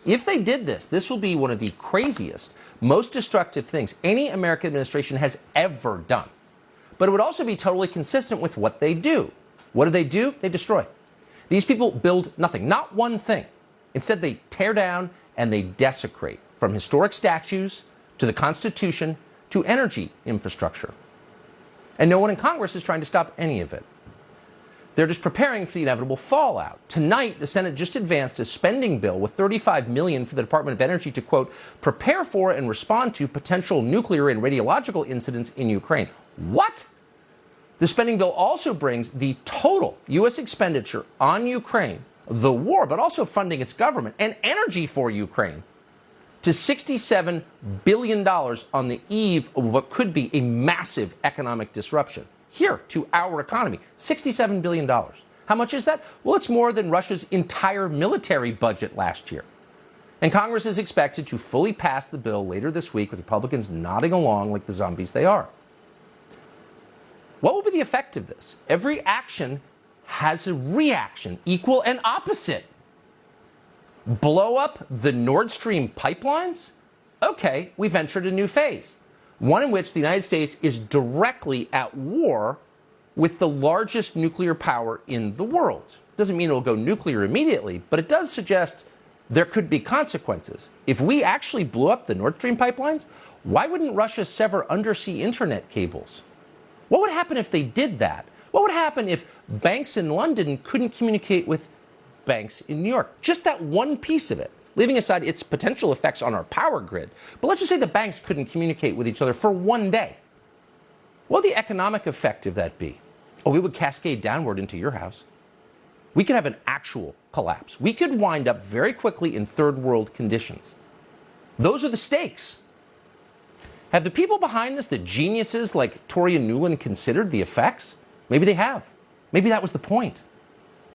If they did this, this will be one of the craziest, most destructive things any American administration has ever done. But it would also be totally consistent with what they do. What do? They destroy. These people build nothing, not one thing. Instead, they tear down and they desecrate, from historic statues to the Constitution to energy infrastructure. And no one in Congress is trying to stop any of it. They're just preparing for the inevitable fallout. Tonight, the Senate just advanced a spending bill with $35 million for the Department of Energy to, quote, prepare for and respond to potential nuclear and radiological incidents in Ukraine. What? The spending bill also brings the total U.S. expenditure on Ukraine, the war, but also funding its government and energy for Ukraine, to $67 billion on the eve of what could be a massive economic disruption. Here, to our economy, $67 billion. How much is that? Well, it's more than Russia's entire military budget last year. And Congress is expected to fully pass the bill later this week, with Republicans nodding along like the zombies they are. What will be the effect of this? Every action has a reaction, equal and opposite. Blow up the Nord Stream pipelines? Okay, we've entered a new phase. One in which the United States is directly at war with the largest nuclear power in the world. Doesn't mean it'll go nuclear immediately, but it does suggest there could be consequences. If we actually blew up the Nord Stream pipelines, why wouldn't Russia sever undersea internet cables? What would happen if they did that? What would happen if banks in London couldn't communicate with banks in New York? Just that one piece of it, leaving aside its potential effects on our power grid. But let's just say the banks couldn't communicate with each other for one day. What would the economic effect of that be? Oh, it would cascade downward into your house. We could have an actual collapse. We could wind up very quickly in third world conditions. Those are the stakes. Have the people behind this, the geniuses like Toria Nuland, considered the effects? Maybe they have. Maybe that was the point.